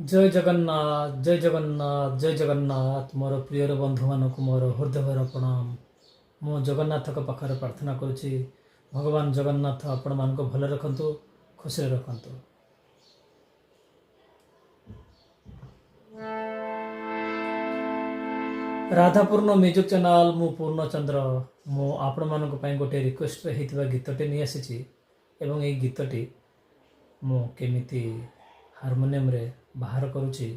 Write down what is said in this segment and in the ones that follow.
जय जगन्नाथ जय जगन्नाथ जय जगन्नाथ मोर प्रियर बंधु मानक मोर हृदयर प्रणाम। मो जगन्नाथ पाखे प्रार्थना करुच्ची भगवान जगन्नाथ आपण मान भल रखु खुशी रखु। राधापूर्ण म्यूजिक चैनल मु पूर्णचंद्र मु आपण मान गोटे रिक्वेस्ट होता गीतटे नहीं आसी एवं ये गीतटी मु केमिति हारमोनियम रे बाहर करुच्ची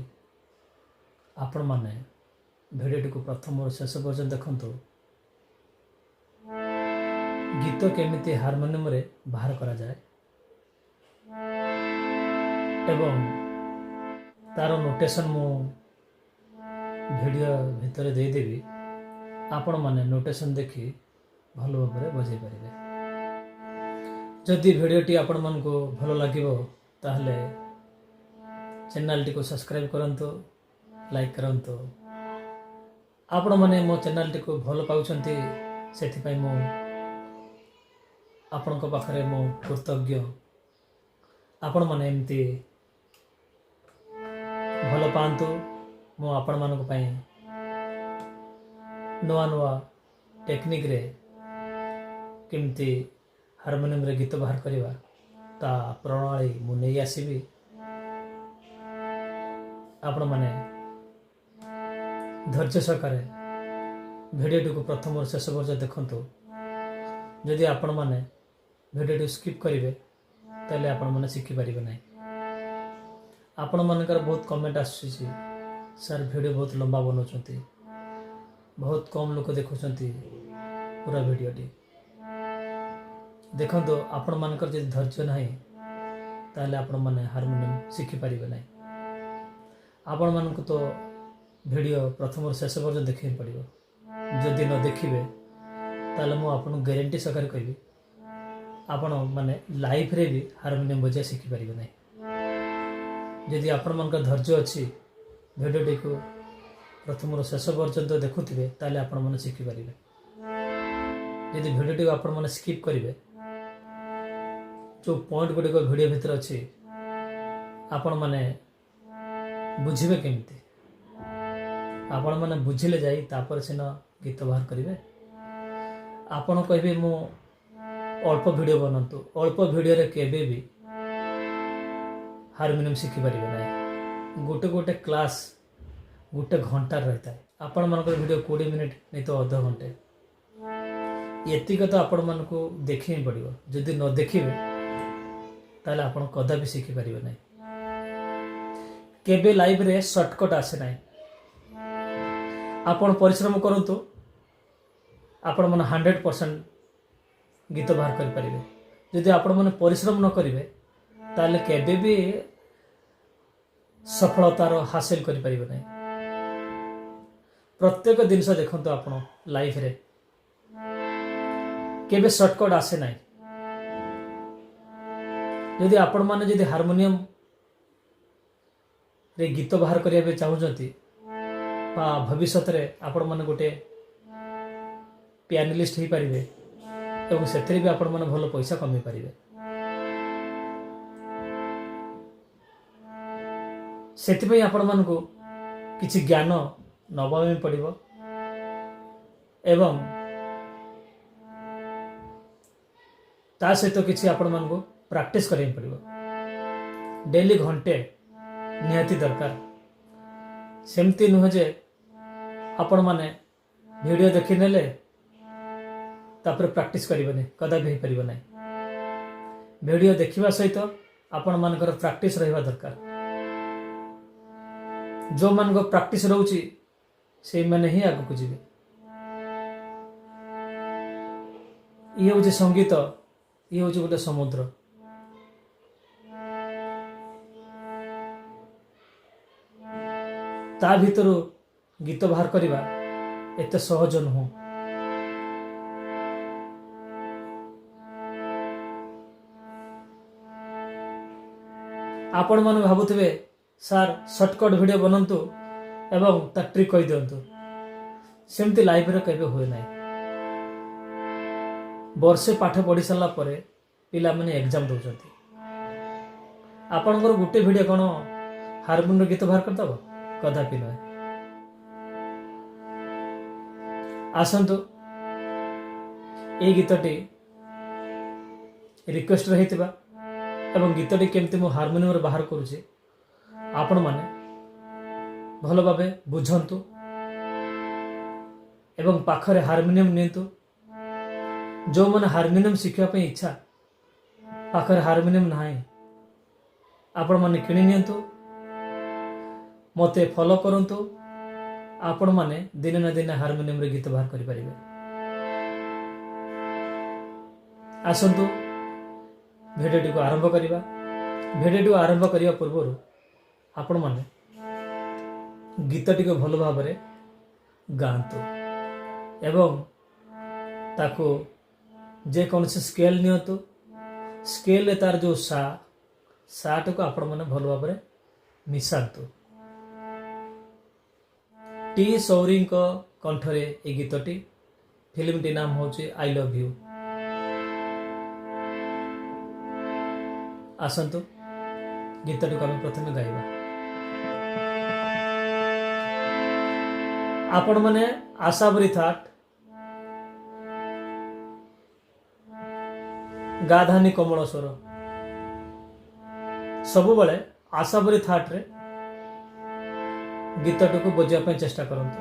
आपण माने भिडियोटी को प्रथम और शेष पर्यटन देखंतु गीत केमिति हारमोनियम रे बाहर करा जाए एवं तार नोटेशन मु भिडियो भितर देदेवी आपण माने नोटेशन देखि भल भाव बजाई पारे। जदि भिडियोटी आपण मन को भल लगिबो ताहले चैनल टी को सब्सक्राइब करंतु लाइक करंतु। आपण माने मो चैनल टी को भल पाउछंती सेथि पई मो आपण को पाखरे मो कृतज्ञ। आपण माने एमती भल पांतु मो आपण मानक पई नुआ नुआ टेक्निक रे केमती हारमोनियम रे गीत बाहर करिवा ता प्रणाली मु नै आसीबी। आपण माने धैर्य सहकारे भिडियोटी को प्रथम और शेष पर्यटन देखंतु। जदि आपण माने भिडियोटी स्किप करिवे ताले आपण माने शिखि पारिबे नै। आपण मानकर बहुत कमेंट आसी सर भिडियो बहुत लंबा बनाउछंती बहुत कम लोक देखुछंती पूरा भिडियोटी देखंतु। आपण मानकर जे धैर्य नाही ताले आपण माने हारमोनियम शिखि पारिबे नै। आपण मानक तो भिडियो प्रथम और शेष पर्यटन देखै पड़िबो। जदि न देखिबे ताले मु आपन गारंटी सकर कहबी आपण माने लाइफ रे भी हारमोनियम बजा शिखि पारिबे नै। जदि आपण मानक धैर्य अछि भिडियोटी को प्रथम और शेष पर्यंत देखुथिबे ताले आपण माने शिखि पारिबे। जदि भिडियोटी को आपण माने स्किप करिवे जो पॉइंट गुडी को भिडियो भीतर अछि आपण माने बुझिबे केमती। आपण माने बुझिले जाई तापर सिना गीत बाहर करिवे। आपण कहबे मु अल्प भिडियो बनंतु अल्प भिडियो रे केबे भी हारमोनियम शिखि पारिबे नै। गोटे गोटे क्लास गोटे घंटा रहता है। आपण मानकर भिडियो 20 मिनिट नहीं तो आधा घंटे एतिक तो आपण मान को देखि ही पड़िबो। जदि न देखिबे ताले आपण कदापि शिखि पारिबे नै। केबे लाइफ रे शॉर्टकट आसे नै। आपण परिश्रम करंतु आपण मन 100% गीत बाहर कर पारिबे। जदि आपण मन परिश्रम न करिवे ताले केबे भी सफलतार हासिल करि पारिबे नै। प्रत्येक जिनस देखंतु आपण लाइफ रे केबे शॉर्टकट आसे नै। जदि आपण माने जदि हारमोनियम रे गीत बाहर करिया चाहूँगी बा भविष्य रे आपण माने गोटे पियानिस्ट हो पारिबे एवं सेथरे भी आपण माने भलो पैसा कमाई पारिबे। सेति पई आपण मान को किछि ज्ञान नबा में पड़िबो एवं ता सहित किछि आपण मान को प्रैक्टिस करै पड़िबो। डेली घंटे निहाती दरकार। सेमती नुह जे आपण माने वीडियो देखि नेले तापर प्रैक्टिस करिबने कदा भी परिबो नै। वीडियो देखिबा सहित आपण मानकर प्रैक्टिस रहबा दरकार। जो मान को प्रैक्टिस रहउची से माने ही आगु को जिवे। ये होची संगीत ये होची गोटे समुद्र। ता भितरु गीत बाहर करिबा एते सहज नुह। आपण माने भाबुथिबे सर शॉर्टकट वीडियो बनंतु एवं ता ट्रिक कहि दियंतु। सेमती लाइफ रे कबे होय नै। वर्षे पाठ पढ़ी सारा परे पिला माने एग्जाम दउछंती। आपणकर गोटे वीडियो कोन ହାରମୋନିୟମ ଗୀତ ବାହାର କରିଦେବ? କଦାପି ନୁହେଁ। ଆସନ୍ତୁ ଏଇ ଗୀତଟି ରିକ୍ୱେଷ୍ଟରେ ହେଇଥିବା ଏବଂ ଗୀତଟି କେମିତି ମୁଁ ହାରମୋନିୟମରେ ବାହାର କରୁଛି ଆପଣମାନେ ଭଲ ଭାବେ ବୁଝନ୍ତୁ ଏବଂ ପାଖରେ ହାରମୋନିୟମ ନିଅନ୍ତୁ। ଯେଉଁମାନେ ହାରମୋନିୟମ ଶିଖିବା ପାଇଁ ଇଚ୍ଛା, ପାଖରେ ହାରମୋନିୟମ ନାହିଁ, ଆପଣମାନେ କିଣି ନିଅନ୍ତୁ, ମୋତେ ଫଲୋ କରନ୍ତୁ। ଆପଣମାନେ ଦିନେ ନା ଦିନେ ହାରମୋନିୟମରେ ଗୀତ ବାହାର କରିପାରିବେ। ଆସନ୍ତୁ ଭିଡ଼ିଓଟିକୁ ଆରମ୍ଭ କରିବା। ଭିଡ଼ିଓଟିକୁ ଆରମ୍ଭ କରିବା ପୂର୍ବରୁ ଆପଣମାନେ ଗୀତଟିକୁ ଭଲ ଭାବରେ ଗାଆନ୍ତୁ ଏବଂ ତାକୁ ଯେକୌଣସି ସ୍କେଲ ନିଅନ୍ତୁ। ସ୍କେଲରେ ତାର ଯେଉଁ ସାଟାକୁ ଆପଣମାନେ ଭଲ ଭାବରେ ମିଶାନ୍ତୁ। ଟି ସୌରୀଙ୍କ କଣ୍ଠରେ এই ଗୀତଟି, ଫିଲ୍ମଟି ନାମ ହେଉଛି ଆଇ ଲଭ୍ ୟୁ। ଆସନ୍ତୁ ଗୀତଟିକୁ ଆମେ ପ୍ରଥମେ ଗାଇବା। ଆପଣମାନେ ଆଶା ଭରି ଥାଟ ଗାଧାନୀ କମଳ ସ୍ୱର, ସବୁବେଳେ ଆଶା ଭରି ଥାଟରେ ଗୀତଟିକୁ ବଜାଇବା ପାଇଁ ଚେଷ୍ଟା କରନ୍ତୁ।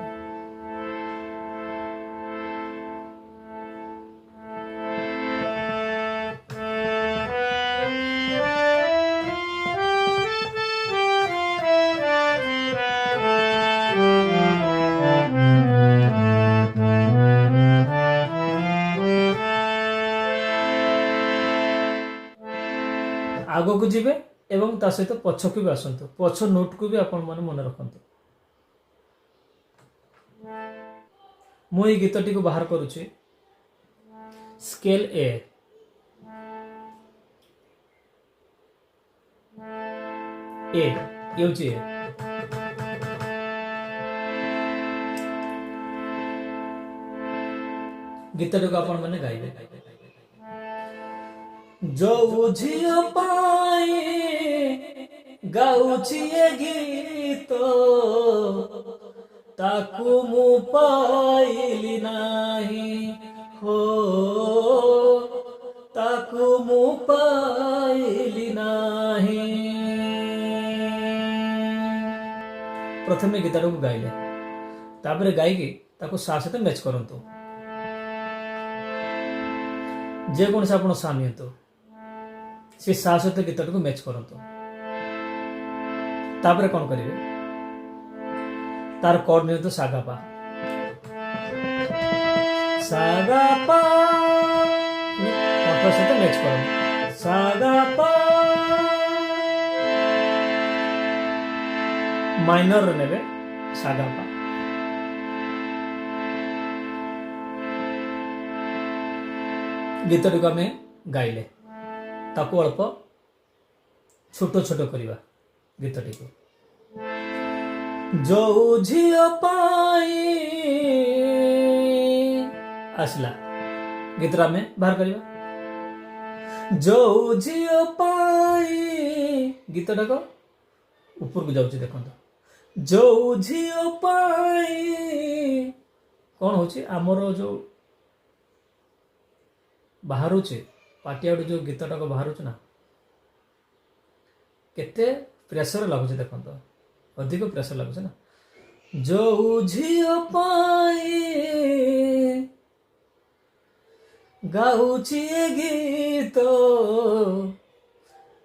ଆଗକୁ ଯିବେ ଏବଂ ତା ସହିତ ପଛକୁ ବି ଆସନ୍ତୁ। ପଛ ନୋଟକୁ ବି ଆପଣମାନେ ମନେ ରଖନ୍ତୁ। ମୁଁ এই ଗୀତଟିକୁ ବାହାର କରୁଛି ସ୍କେଲ ଏ। ହେଉଛି ଏ। ଗୀତଟିକୁ ଆପଣମାନେ ଗାଇବେ। ଯୋଉ ଝିଅ ପାଇଁ ଗାଉଛି ଏ ଗୀତ ତାକୁ ମୁଁ ପାଇଲି ନାହିଁ, ହୋ ତାକୁ ମୁଁ ପାଇଲି ନାହିଁ। ପ୍ରଥମେ ଗୀତଟାକୁ ଗାଇଲେ, ତାପରେ ଗାଇକି ତାକୁ ସା ସହିତ ମ୍ୟାଚ୍ କରନ୍ତୁ। ଯେକୌଣସି ଆପଣ ସା ନିଅନ୍ତୁ, ସେ ସା ସହିତ ଗୀତଟିକୁ ମ୍ୟାଚ୍ କରନ୍ତୁ। ତାପରେ କ'ଣ କରିବେ, ତାର କର୍ଡ ନିଅନ୍ତୁ ସାଗାପା। ସାଗାପା କଣ୍ଠ ସହିତ ମ୍ୟାଚ୍ କରନ୍ତୁ। ସାଗାପା ମାଇନର ନେବେ ସାଗାପା। ଗୀତଟିକୁ ଆମେ ଗାଇଲେ ତାକୁ ଅଳ୍ପ ଛୋଟ ଛୋଟ କରିବା ଗୀତଟିକୁ। ଯୋଉ ଝିଅ ପାଇଁ ଆସିଲା, ଗୀତଟା ଆମେ ବାହାର କରିବା। ଯୋଉ ଝିଅ ପାଇଁ, ଗୀତଟାକ ଉପରକୁ ଯାଉଛି ଦେଖନ୍ତୁ। ଯୋଉ ଝିଅ ପାଇଁ କ'ଣ ହଉଛି, ଆମର ଯୋଉ ବାହାରୁଛି ପାଟି ଆଡୁ ଯୋଉ ଗୀତଟାକ ବାହାରୁଛି ନା, କେତେ ପ୍ରେସର ଲାଗୁଛି ଦେଖନ୍ତୁ, ଅଧିକ ପ୍ରେସର ଲାଗୁଛି ନା। ଯୋଉ ଝିଅ ପାଇଁ ଗାଉଛି ଏ ଗୀତ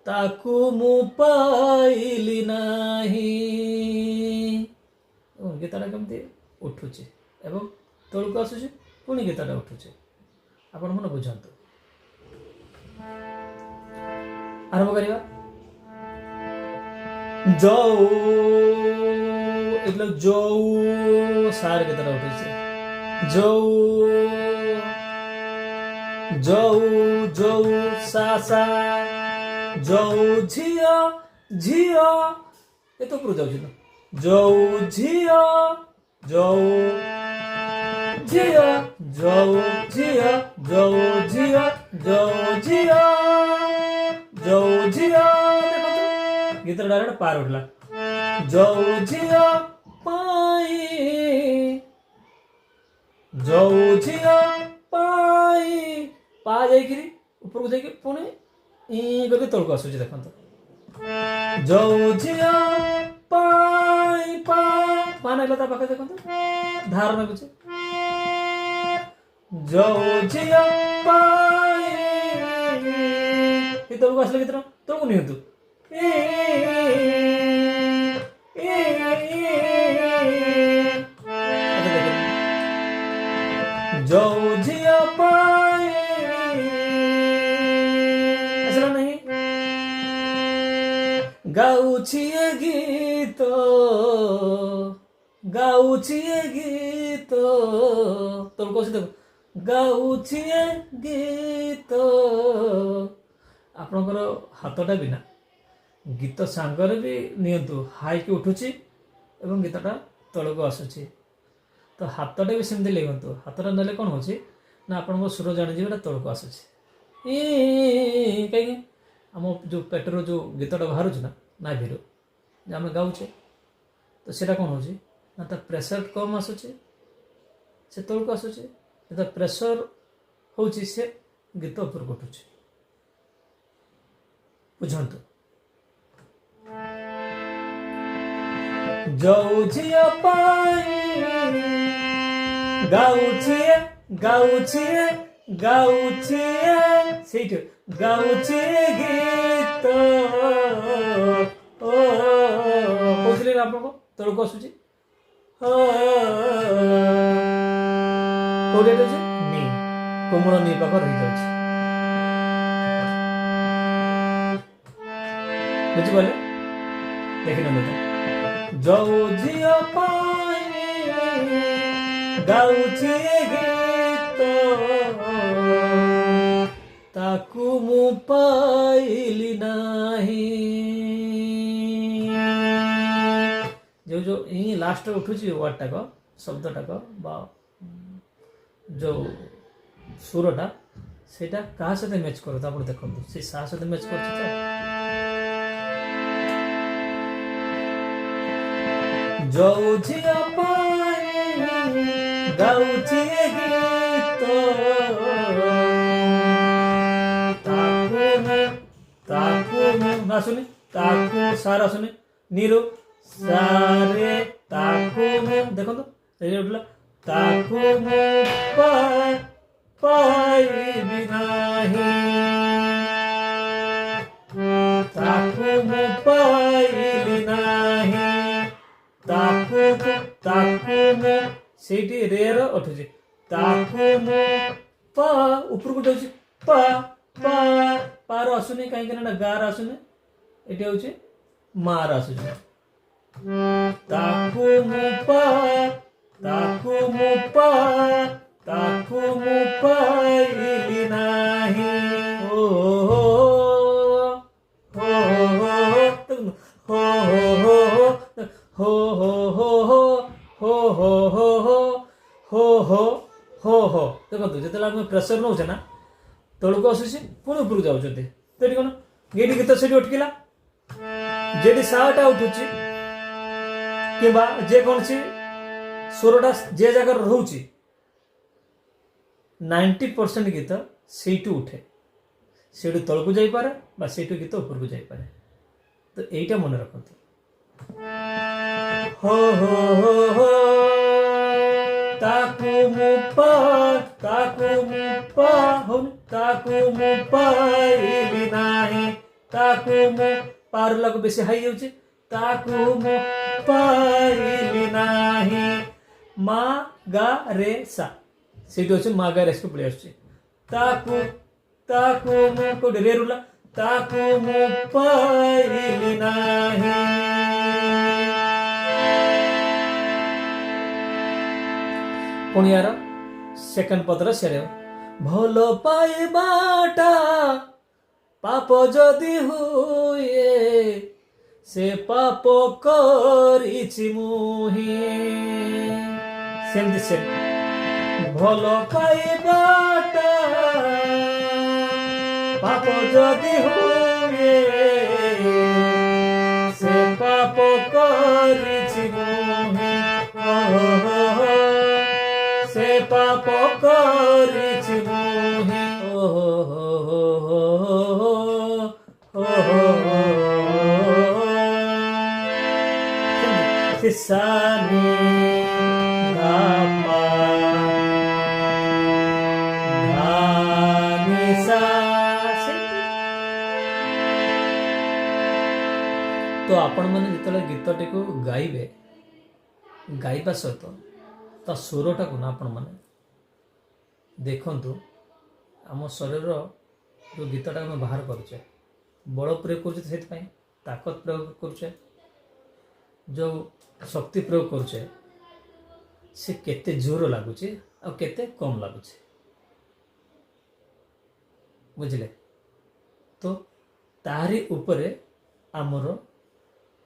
ତାକୁ ମୁଁ ପାଇଲି ନାହିଁ। ଗୀତଟା କେମିତି ଉଠୁଛି ଏବଂ ତଳକୁ ଆସୁଛି, ପୁଣି ଗୀତଟା ଉଠୁଛି। ଆପଣ ମାନେ ବୁଝନ୍ତୁ। ଆରମ୍ଭ କରିବା। ଯୋଉ ଯୋଉ ସାର ଗୀତଟା ଉଠୁଛି। ଯୋଉ ଯୋଉ ଯୋଉ ସା ସା, ଯୋଉ ଝିଅ ଝିଅ, ଏ ତ ଉପରୁ ଯାଉଛି ନା। ଯୋଉ ଝିଅ, ଯୋଉ ଝିଅ, ଯୋଉ ଝିଅ, ଯୋଉ ଝିଅ, ଯୋଉ ଝିଅ, ଯୋଉ ଝିଅ। ଗୀତଟା ଡାଇରେକ୍ଟ ପାର ଉଠିଲା। ଯୋଉ ଝିଅ ପାଇଁ ପା ଯାଇକିରି ଉପରକୁ ଯାଇକି ପୁଣି କରିକି ତଳକୁ ଆସୁଛି ଦେଖନ୍ତୁ ଯୋଉ ଝିଅ ପାଇଁ ପା ନେଲା ତା ପାଖରେ ଦେଖନ୍ତୁ ଧାର ଲାଗୁଛି ଯୋଉ ଝିଅ ପାଇଁ ତଳକୁ ଆସିଲେ କେତେ ତଳକୁ ନିଅନ୍ତୁ ଯୋଉ ଝିଅ ପାଇଁ ଆସିଲା ନାହିଁ ଗାଉଛି ଏ ଗୀତ ତଳକୁ ଆସି ଦେଖ ଗାଉଛି ଏ ଗୀତ ଆପଣଙ୍କର ହାତଟା ବି ନା ଗୀତ ସାଙ୍ଗରେ ବି ନିଅନ୍ତୁ ହାଇକି ଉଠୁଛି ଏବଂ ଗୀତଟା ତଳକୁ ଆସୁଛି ତ ହାତଟା ବି ସେମିତି ଲେଖନ୍ତୁ ହାତଟା ନେଲେ କ'ଣ ହେଉଛି ନା ଆପଣଙ୍କ ସୁର ଜାଣିଯିବେ ଏଇଟା ତଳକୁ ଆସୁଛି କାହିଁକି ଆମ ଯେଉଁ ପେଟରୁ ଯେଉଁ ଗୀତଟା ବାହାରୁଛି ନା ନାଭିରୁ ଯେ ଆମେ ଗାଉଛେ ତ ସେଇଟା କ'ଣ ହେଉଛି ନା ତା ପ୍ରେସର କମ୍ ଆସୁଛି ସେ ତଳକୁ ଆସୁଛି ଯେତେବେଳେ ପ୍ରେସର ହେଉଛି ସେ ଗୀତ ଉପରକୁ ଉଠୁଛି ବୁଝନ୍ତୁ ଯୋଉ ଝିଅ ପାଇଁ ଗାଉଛି ସେଇଠି ଗାଉଛି ଗୀତ କହୁଥିଲି ନା ଆପଣଙ୍କୁ ତଳକୁ ଆସୁଛି କୋଉଠି ଅଛି ନି କୋମଳ ନି ପାଖ ରହିଯାଉଛି ବୁଝିପାରିଲେ ଦେଖିନିଅନ୍ତୁ ଯୋଉ ଝିଅ ପାଇଁ ଗାଉଛି ଗୀତ ତାକୁ ମୁଁ ପାଇଲି ନାହିଁ ଯୋଉ ଲାଷ୍ଟ ଉଠୁଛି ୱାର୍ଡଟାକ ଶବ୍ଦଟାକ ବା ଯୋଉ ସୁରଟା ସେଇଟା କାହା ସହିତ ମ୍ୟାଚ୍ କରୁଛି ଆପଣ ଦେଖନ୍ତୁ ସେ କାହା ସହିତ ମ୍ୟାଚ୍ କରୁଛି ତ ଯୋଉ ଝିଅ ପାଇଁ ଗାଉଛି ଗୀତ ଆସୁନି ତାକୁ ସାର ଆସୁନି ନିରୁ ସାରେ ତାକୁ ଦେଖନ୍ତୁ ଉଠିଲା ତାକୁ ପାଇବି ନାହିଁ ତାକୁ ମୁଁ ପାଇଲି ନାହିଁ ତାକୁ ମୁଁ ସେଇଠି ରେର ଉଠୁଛି ତାକୁ ମୁଁ ପା ଉପରକୁ ଯାଉଛି ପାର ଆସୁନି କାହିଁକି ନା ଗାର ଆସୁନି ଏଠି ହଉଛି ମାର ଆସୁଛି ତାକୁ ମୁଁ ପାଇଲି ନାହିଁ ଦେଖନ୍ତୁ ଯେତେବେଳେ ଆମେ ପ୍ରେସର ନେଉଛେ ନା ତଳକୁ ଆସୁଛି ପୁଣି ଉପରକୁ ଯାଉଛନ୍ତି ସେଠି କ'ଣ ଏଇଠି ଗୀତ ସେଠି ଅଟକିଲା যেটি সাটা উঠুଛି কিংবা যেকୌଣସି ସ୍ୱରଟା ଯେ ଜାଗାରେ ରହୁଛି 90% ଗୀତ ସେଇଠୁ ଉଠେ ସେଇଠୁ ତଳକୁ ଯାଇପାରେ ବା ସେଇଠୁ ଗୀତ ଉପରକୁ ଯାଇପାରେ ତ এইটা ମନେ ରଖନ୍ତୁ ହୋ ହୋ ହୋ ହୋ ତାକୁ ମୁଁ ପାଇଲି ନାହିଁ ତାକୁ ମୁଁ ପାରୁଲାକୁ ବେଶୀ ହାଇ ଯାଉଛି ତାକୁ ମୁଁ ପାଇଲି ନାହିଁ ମା ଗା ରେ ସା ସେଇଠି ଅଛି ମା ଗା ରେ କୁ ପଳେଇ ଆସୁଛି ତାକୁ ମୁଁ କୋଉଠି ରେ ରୁଲା ତାକୁ ମୁଁ ପାଇଲି ନାହିଁ ପୁଣି ୟାର ସେକେଣ୍ଡ ପଦର ସେରେ ଭଲ ପାଇବାଟା ପାପ ଯଦି ହୁଏ ସେ ପାପ କରିଛି ମୁହିଁ ସେମିତି ସେ ଭଲ ପାଇବାଟା ପାପ ଯଦି ହୁଏ ସେ ପାପ କରିଛି ମୁହିଁ ସେ ପାପ କରିଛି ମୁହିଁ ସାନି ଗାପା ଧାନି ସା। ତ ଆପଣମାନେ ଯେତେବେଳେ ଗୀତଟିକୁ ଗାଇବେ, ଗାଇବା ସହିତ ତା ସ୍ୱରଟାକୁ ନା ଆପଣମାନେ ଦେଖନ୍ତୁ, ଆମ ଶରୀରର ଯେଉଁ ଗୀତଟାକୁ ଆମେ ବାହାର କରୁଛେ, ବଳ ପ୍ରୟୋଗ କରୁଛେ, ସେଥିପାଇଁ ତାକତ ପ୍ରୟୋଗ କରୁଛେ, ଯେଉଁ ଶକ୍ତି ପ୍ରୟୋଗ କରୁଛେ ସେ କେତେ ଜୋର ଲାଗୁଛି ଆଉ କେତେ କମ୍ ଲାଗୁଛି, ବୁଝିଲେ? ତ ତାହାରି ଉପରେ ଆମର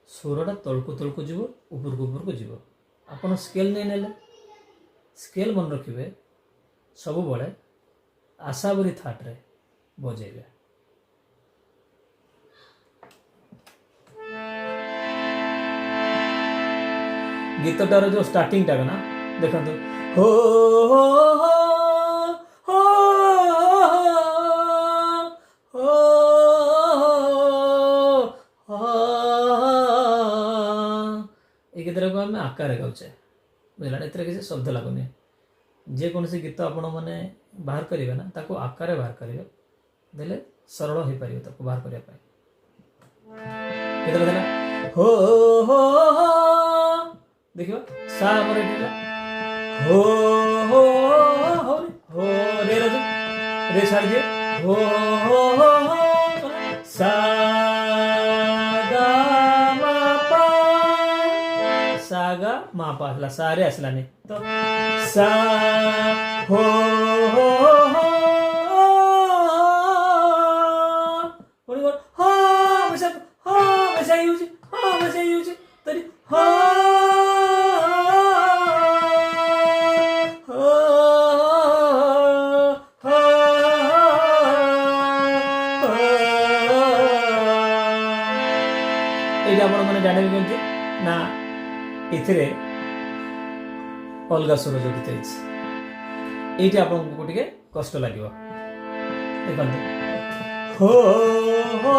ସ୍ୱରଟା ତଳକୁ ତଳକୁ ଯିବ, ଉପରକୁ ଉପରକୁ ଯିବ। ଆପଣ ସ୍କେଲ୍ ନେଲେ, ସ୍କେଲ୍ ମନେ ରଖିବେ, ସବୁବେଳେ ଆଶାବରୀ ଥାଟରେ ବଜେଇବେ। ଗୀତଟାର ଯେଉଁ ଷ୍ଟାର୍ଟିଂଟା ନା ଦେଖନ୍ତୁ, ହୋ ହୋ ହୋ ହୋ এই ଗୀତଟାକୁ ଆମେ ଆକାରରେ ଗାଉଛେ, ବୁଝିଲା? ଏଥିରେ କିଛି ଶବ୍ଦ ଲାଗୁନି। ଯେକୌଣସି ଗୀତ ଆପଣମାନେ ବାହାର କରିବେ ନା, ତାକୁ ଆକାରରେ ବାହାର କରିବେ, ଦେଲେ ସରଳ ହେଇପାରିବ ତାକୁ ବାହାର କରିବା ପାଇଁ। କେତେଟା ଦେଲା ହୋ ହୋ ଦେଖିବା, ସା ଆମର ଏଠି ହେଲା ହୋ ହୋ ହୋ ହୋ ରେ ରାଜୁ ରେ ଛାଡ଼ିଦିଏ ହୋ ହୋ ହୋ ସା ଗା ମା ପା, ସା ଗା ମା ପା ହେଲା, ସା ରେ ଆସିଲାନି, ତ ସା ହୋ ହୋ ହୋ ପୁଣି ହଁ ମିଶା ହେଉଛି, ହଁ ମିଶା ହେଉଛି, ତରି ହଁ এইটা ଆପଣମାନେ ଜାଣିବେ କେମିତି ନା, ଏଥିରେ ଅଲଗା ସ୍ୱର ଜଡ଼ିତ ହେଇଛି। এইটা ଆପଣଙ୍କୁ ଟିକେ କଷ୍ଟ ଲାଗିବ। ଦେଖନ୍ତୁ ହୋ ହୋ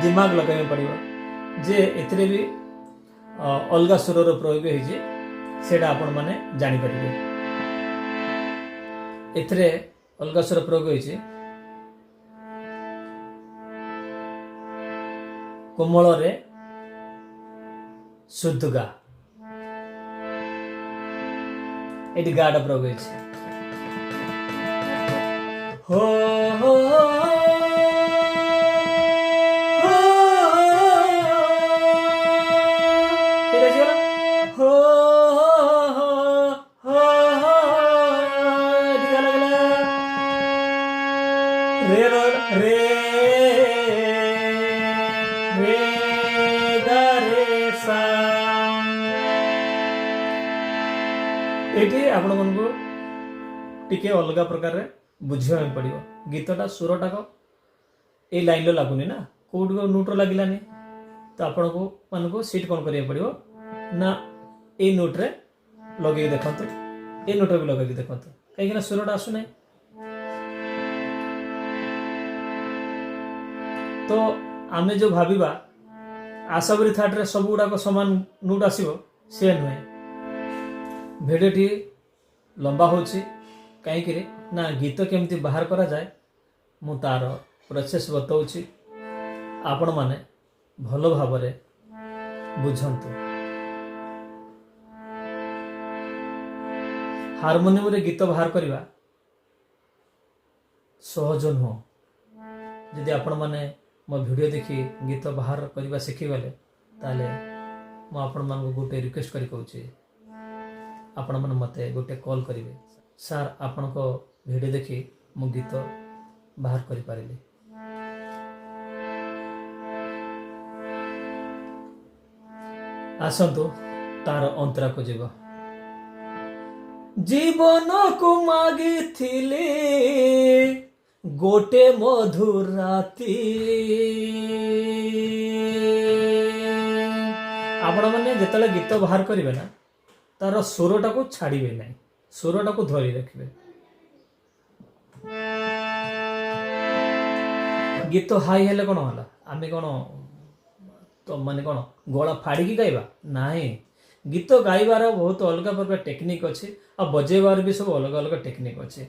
दिमाग लगाइबा पड़िबो जे एथिरे भी अलगा सुरर प्रयोग होइजे, सेटा आपण माने जानि परिबे। एथिरे अलगा सुर प्रयोग होइजे कोमल रे शुद्ध गा, एटी गाडा प्रयोग होइजे हो हो रे रे रे गा रे सा। एटी आपण मानकु टिके अलगा प्रकार रे बुझिया पड़िबो। गीतटा सुरटाक ए लाइन लो लागुनी ना, कोड नोट लागिलानी, तो आपण को मानकु सीट कोन करिया पड़िबो ना ए नोट रे लगे देखंतु, ए नोट भी लगे देखंतु, काहे कि सुरटा आसु नै। तो आमे जो भाविबा आशाबरी थाट रे सब गुड़ाक समान नोट आसीबो, से नुहे। भिडियोटी लंबा होची कहीं ना गीत केमती बाहर करा जाए मु तार प्रोसेस बताऊची, आपण माने भल भावरे बुझंतु। हार्मोनियम रे गीत बाहर करवा सहज नुह। जदि आपण मैंने मो वीडियो देखी गीत बाहर करवा शिखिगले ताले मु आपण मान गोटे रिक्वेस्ट करी कहूँ आपण मैंने मते गोटे कॉल करेंगे सार आपण को वीडियो देखी मु गीत बाहर करि पारिली। आसतु तार अंतरा को जीवन को मागी थिले गोटे मधुर राती। आपण मैंने जिते गीत बाहर करेंगे ना तार स्वरटा को छाड़े ना, स्वरटा को धरी रखिए। गीत हाई हेले कौन है आम कौन तो माने कौन गला फाड़ी गाइबा नाई। गीत गाइबार बहुत अलग प्रकार टेक्निक अच्छे आ बजेबार भी सब अलग अलग टेक्निक अच्छे।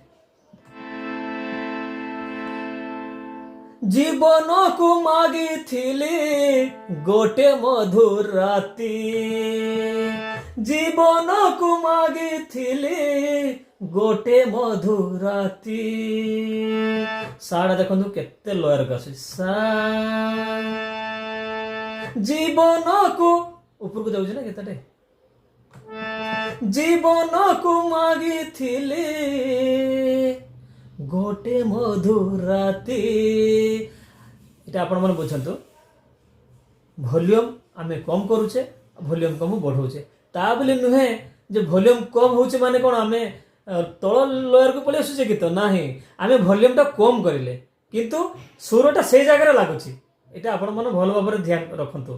जीवन को मागी थिले गोटे मधुर राती, जीवन को मागी थिले गोटे मधुर राती। साड़ा देखो केते लयर गाछ सा जीवन को ऊपर को जाउछ ना केतेटे जीवन को मागी थिले गोटे मधुर राती। इटा आपण मन बुझंतु वॉल्यूम आमे कम करूचे वॉल्यूम कम बढ़ाउचे ता बोली नुहे जे वॉल्यूम कम होउचे माने कोन आमे तळ लयर को पळे आसुचे गीत नाही। आमे वॉल्यूम टा कम करिले किंतु सुरटा से जगह लागुची। एटा आपण मन भल भाबरे ध्यान रखंतु।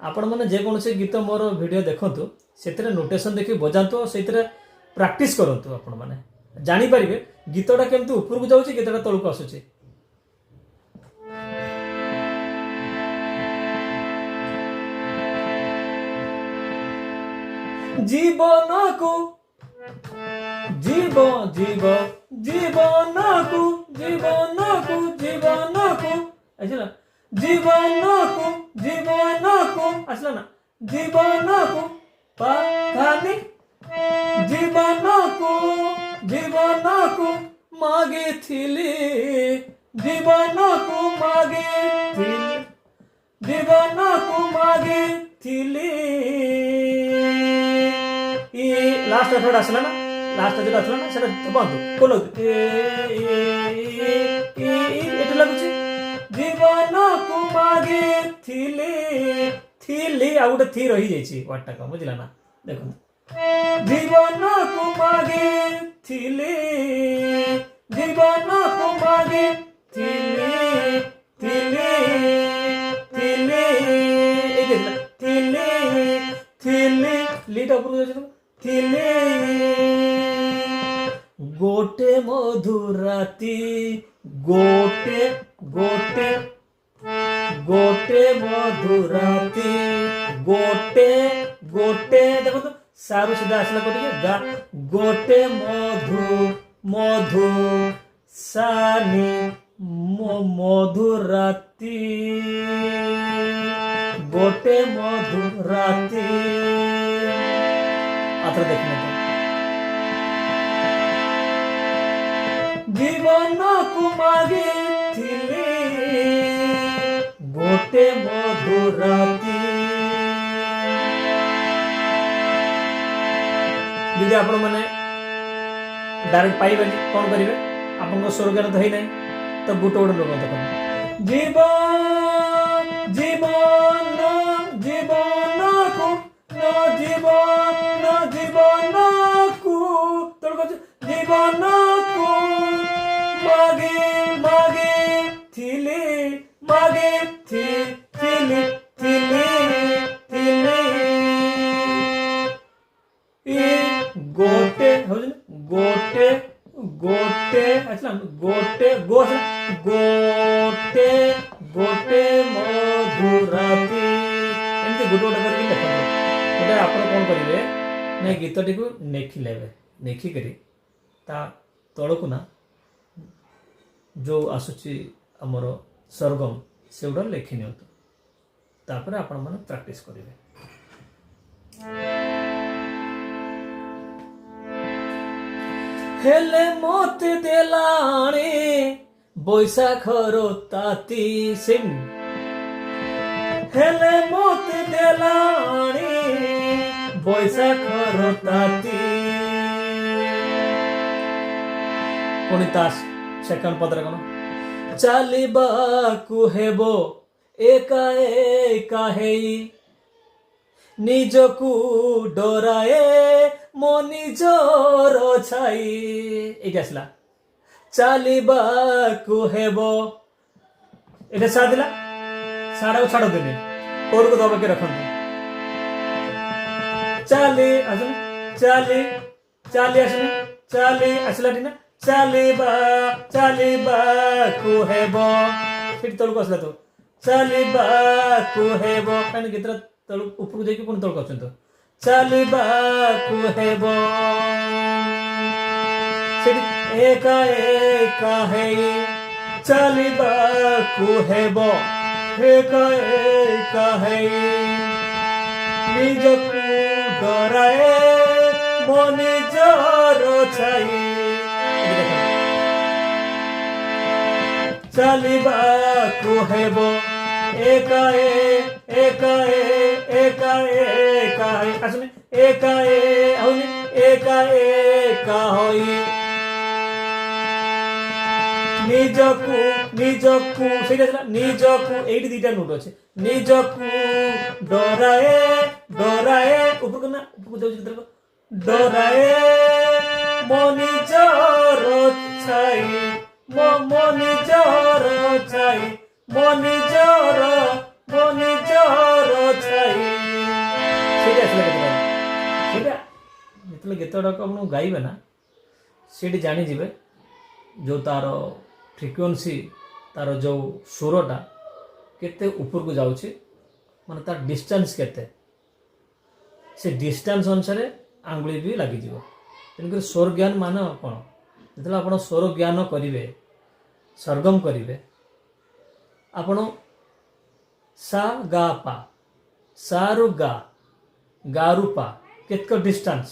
आपण मन जे कोनसे गीत मोर वीडियो देखंतु सेतरे नोटेशन देखि बजांतु सेतरे प्रैक्टिस करंतु। आपण माने जानि परिबे गीतटा केमतु ऊपर को जाउची गीतटा तळ को आसुची। जीवन को जीवन जीवन जीवन को जीवन को जीवन को ऐसा जीवन को जीवन को असला ना जीवन को पानी जीवन को मागे थिले जीवन को मागे थिले जीवन को मागे थिले। ये लास्ट थोड़ा असला ना लास्ट जो असला ना सेटा तबांतु कोलो एटा लागुची जीवन को मागे थिले थिले आ गोटे थी रही जाइछि वाटटा का बुझला ना। देखो जीवन को मागे थिले जीवन को मागे थिले थिले थिले ए देखला थिले थिले लीटा ऊपर जाइछ तो थिले गोटे मधुर राती गोटे गोटे गोटे मधुर राती गोटे गोटे देखो तो सारू सीधा आसला को गा गोटे मधु मधु सानी मधुर राती गोटे मधुर राती। आतर देखने तो जीवन को मागे थिले गोटे मधुर राती। यदि आपण माने डायरेक्ट पाइबे कौन करेंगे आपन स्वर ज्ञान तो है नहीं तो गोटे गोटे लोग देखो जीवन जीवन जीवन को न जीवन जीवन को तो जीवन को मागे मागे थिले मागे थिले थिले थिले गोटे गोटे गोटे अच्छा गोटे गोटे गोटे गोटे मधुर राती एमती गोटे गोटे करके देखो गोटे आपण कौन करेंगे ना गीतटी को नेखी लेबे नेखी करी ता तलकू ना जो आसुची आमर सरगम से गुड़ा लेखि नियंतु तापर आपण माने प्रैक्टिस करेंगे। ହେଲେ ମତେ ଦେଲାଣି ବୈଶାଖର ତାତି ସିଂ ହେଲେ ମତେ ଦେଲାଣି ବୈଶାଖର ତାତି ପୁଣି ତା ସେକେଣ୍ଡ ପଦରେ କଣ ଚାଲିବାକୁ ହେବ ଏକା ଏକା ହେଇ ନିଜକୁ ଡରାଏ ମୋ ନିଜର ଛାଇ ଏଇଟା ଆସିଲା ଚାଲିବାକୁ ହେବ ଏଇଟା ସାଦିଲା ସାଡ଼ାକୁ ଛାଡ଼ନ୍ତୁନି କୋଡ଼କୁ ଦବାକି ରଖନ୍ତୁ ଚାଲି ଆସୁନି ଚାଲି ଚାଲି ଆସୁନି ଚାଲି ଆସିଲା ନା ଚାଲିବାକୁ ହେବ ସେଠି ତଳକୁ ଆସିଲା ତ ଚାଲିବାକୁ ହେବ କାହିଁକି ଗୀତଟା ତଳକୁ ଉପରକୁ ଯାଇକି ପୁଣି ତଳକୁ ଆସୁଛନ୍ତି ତ ଚାଲିବାକୁ ହେବ ସେଠି ଏକା ଏକା ହେଇ ଚାଲିବାକୁ ହେବ ଏକା ଏକା ହେଇ ନିଜକୁ ଡରାଏ ମୋ ନିଜର ଛାଇ ଚାଲିବାକୁ ହେବ ଏକା ଏକା ଏକା ଏକା ଆସୁନି ଏକା ହଉନି ଏକା ଏକା ହୋଇ ନିଜକୁ ନିଜକୁ ସେଇଟା ଥିଲା ନିଜକୁ ଏଇଠି ଦିଟା ନୋଟ ଅଛି ନିଜକୁ ଡରାଏ ଡରାଏ ଉପରକୁ ନା ଉପରକୁ ଯାଉଛି କେତେବେଳେ ଡରାଏ ମୋ ନିଜର ଛାଇ ମୋ ନିଜର ଛାଇ ମୋ ନିଜର ଛାଇ ସେଇଟା ଆସିଲା କେତେବେଳେ ସେଇଟା ଯେତେବେଳେ ଗୀତଟାକୁ ଆପଣ ଗାଇବେ ନା ସେଇଠି ଜାଣିଯିବେ ଯେଉଁ ତାର ଫ୍ରିକ୍ୱେନ୍ସି ତାର ଯେଉଁ ସ୍ୱରଟା କେତେ ଉପରକୁ ଯାଉଛି ମାନେ ତାର ଡିଷ୍ଟାନ୍ସ କେତେ ସେ ଡିଷ୍ଟାନ୍ସ ଅନୁସାରେ ଆଙ୍ଗୁଳି ବି ଲାଗିଯିବ ତେଣୁକରି ସ୍ୱର ଜ୍ଞାନ ମାନେ କ'ଣ ଯେତେବେଳେ ଆପଣ ସ୍ୱର ଜ୍ଞାନ କରିବେ ସରଗମ କରିବେ ଆପଣ ସା ଗା ପା ସାରୁ ଗା ଗାରୁ ପା କେତେ ଡିଷ୍ଟାନ୍ସ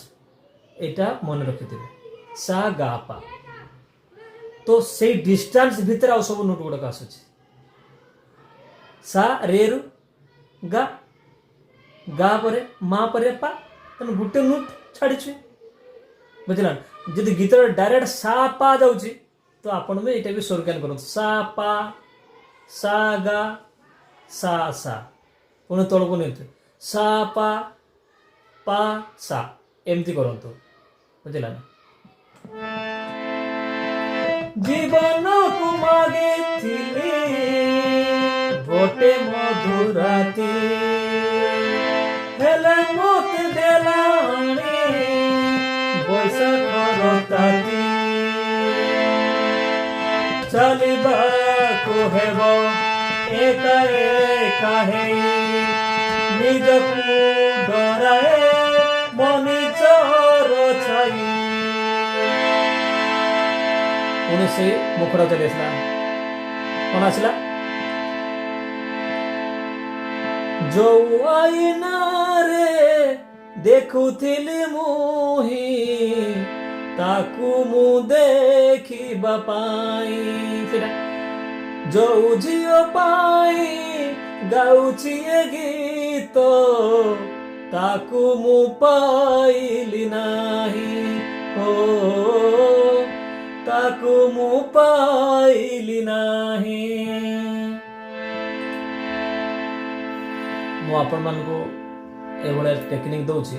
ଏଇଟା ମନେ ରଖିଥିବେ ସା ଗା ପା तो से डिस्टेंस भितर आउ सब नोट गुड़ाक आसुची सा रे रु गा गा परे मा परे पा तेणु गोटे नोट छाड़ी बुझला जदि गीत डायरेक्ट सा पा जाऊँगी तो आपण भी ये भी स्वर ज्ञान करूँ सा पा सा गा सा सा पुणी तौक नहीं सा पा सा एमती करंतु बुझला ना जीवन को मागे थिली गोटे मधुराती हेले मत देलाणी बैशाखर ताती चलिबाको हेब एका एका हेई निजकु डराए मो निजर छाई पुणी से मुखड़ा चली आसला कौन आसला जो आईना रे देखुथिली मुही ताकू मु देखिबा पाई सेटा जो झियो पाई गाउछि ए गीत ताकू मु पाइली नाही हो ताकू मु पाइली नाही मु आपण मानकु एभले टेक्निक दउछि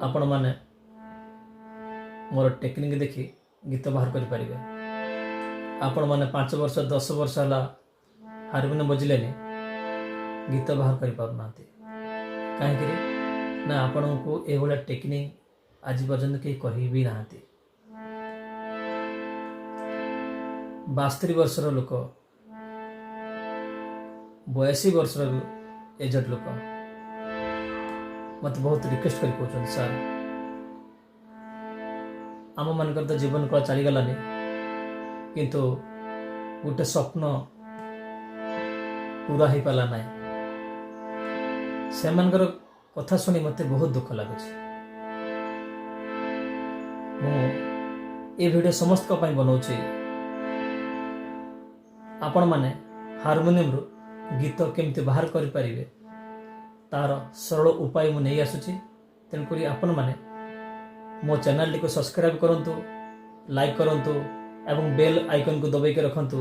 आपण माने मोर टेक्निक देखि गीत बाहर कर पारिबे आपण माने 5 वर्ष 10 वर्ष हला हारमोनियम बजिलेनी गीत बाहर कर पारनाती काहे ना आपण को एभले टेक्निक आज पर्यंत कहीं कही भी ना 72 वर्षर लोक 82 वर्षर एजड लोक मत बहुत रिक्वेस्ट कर कहते सर आम मानकर तो जीवन कला चलीगलानी किंतु गोटे स्वप्न पूरा हो पाला ना से कथा शुणी मत बहुत दुख लगुच ये वीडियो समस्त बनाऊँ आपण मैंने हारमोनियम रु गीत केमती बाहर करें तार सरल उपाय मुझे नहीं आसूँ। तेणुक आपण मैंने मो चैनल को सब्सक्राइब करंतु, लाइक करंतु एवं बेल आइकन को दबाई के रखंतु,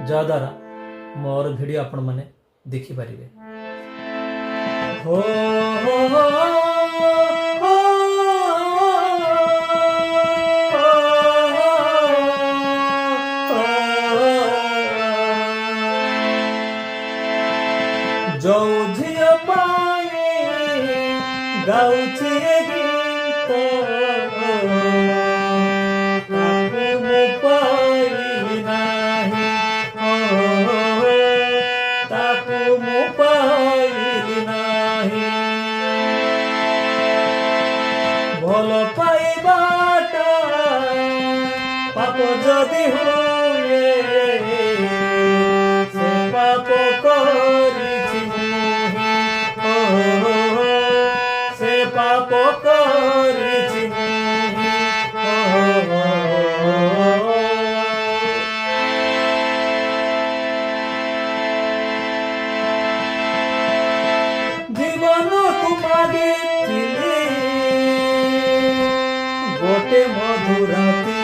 जद्वारा मोर वीडियो आपण मैंने देखि पारिबे। हो हो हो जो झियो पाए गाउछि ए गीत ताकू मु पाइली नाही, ताकू मु पाइली नाही। भल पाइबाटा पाप जदि हुए से पाप करिछि से पाप करिछि। जीवन को मागिथिली गोटे मधुराती,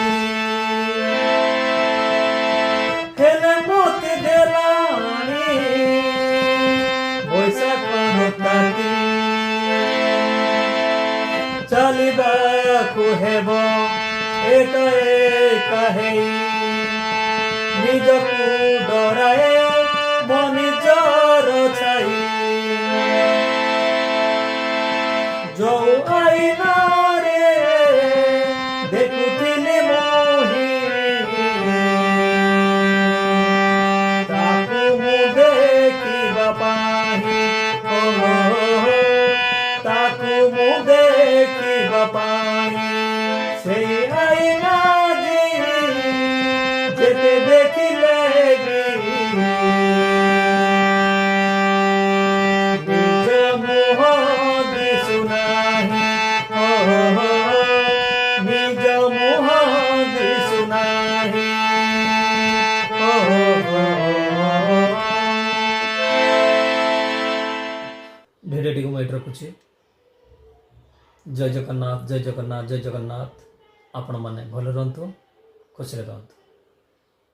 हेले मोते देलानी बैसाखर ताती। चलिबाकु हेबो एक एका हेई, निजकु डराए मो निजर छाई। जो आईना रे देखुथिली मोहि ताकु मु देखिबा पाहि, ताकु मु देखिबा पाहि। सेई आईना जेते देखिले निज मुह दिसु नाही, निज मुह दिसु नाही। भिडियोटी को मैं रखुची। जय जगन्नाथ, जय जगन्नाथ, जय जगन्नाथ। आपण माने भल रहंतु, खुशी रहंतु।